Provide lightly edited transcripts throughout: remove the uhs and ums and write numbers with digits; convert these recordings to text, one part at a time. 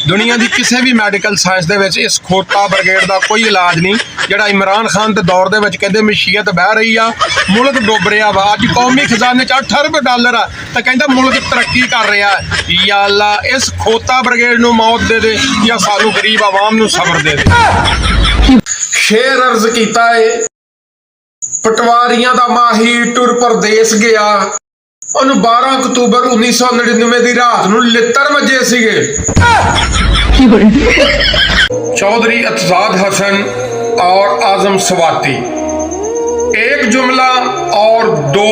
दुनिया की किसी भी मैडिकल साइंस दे विच इस खोता ब्रिगेड का कोई इलाज नहीं जिहड़ा इमरान खान के दौर दे विच कहंदे मशीयत बह रही आ, मुल्क डुब रहा वा। अज कौमी खजाने च $8 आ तो कहंदा मुल्क तरक्की कर रहा है। या अल्लाह इस खोता ब्रिगेड नूं मौत दे दे या सानू गरीब आवाम नूं सबर दे दे। शेर अर्ज कीता है पटवारियां दा माही टुर परदेस गया, ਉਹਨੂੰ 12 अक्तूबर 1999 ਦੀ ਰਾਤ ਨੂੰ ਲਿੱਤਰ ਵੱਜੇ ਸੀਗੇ। चौधरी अतजाद हसन और आजम स्वाति, एक जुमला और दो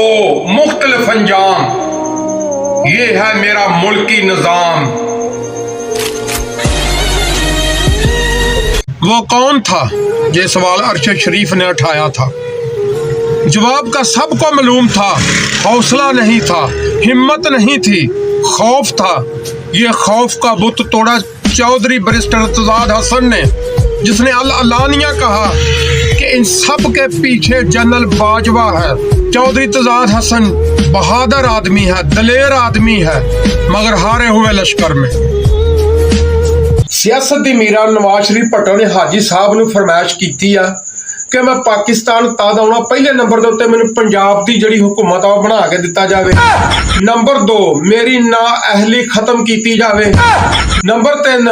मुख्तलिफ अंजाम, ये है मेरा मुल्की निजाम। वो कौन था ये सवाल अरशद शरीफ ने उठाया था। जवाब का सबको मालूम था, हौसला नहीं था, हिम्मत नहीं थी, खौफ था। ये खौफ का बुत तोड़ा चौधरी बैरिस्टर अतजाद हसन ने, जिसने अलानिया कहा कि इन सब के पीछे जनरल बाजवा है। चौधरी अतजाद हसन बहादुर आदमी है, दलेर आदमी है, मगर हारे हुए लश्कर में। सियासत दी मीरा नवाज शरीफ भट्टो ने हाजी साहब नूं फरमाइश कीती आ कि मैं पाकिस्तान तद आउणा, पहले नंबर के उत्ते मैनूं पंजाब की जिहड़ी हुकूमत आ बना के दिता जाए। नंबर 2 मेरी नाअहली खत्म की जाए। नंबर 3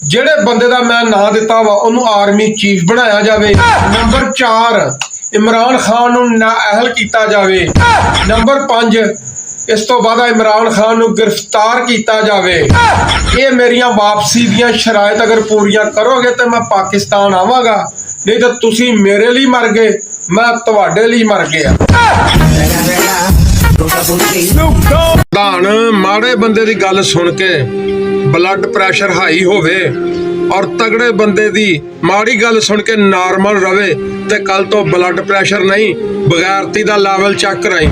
जिहड़े बंदे दा मैं नां दिता वा उहनूं आर्मी चीफ बनाया जाए। नंबर 4 इमरान खान नूं नाअहल किया जाए। नंबर 5 इस तो बाद इमरान खान नूं गिरफ्तार किया जाए। ये मेरियां वापसी दियां शराइत अगर पूरियां करोगे तो मैं पाकिस्तान आवांगा, नहीं तो तुसी मेरे लिए मर गए, मैं तुहाडे लिए मर गया। प्रधान माड़े बंदे दी गल सुन के ब्लड प्रैशर हाई होवे और तगड़े बंदे दी माड़ी गल सुन के नॉर्मल रवे ते कल तो ब्लड प्रैशर नहीं बगैरती दा लेवल चेक कराई।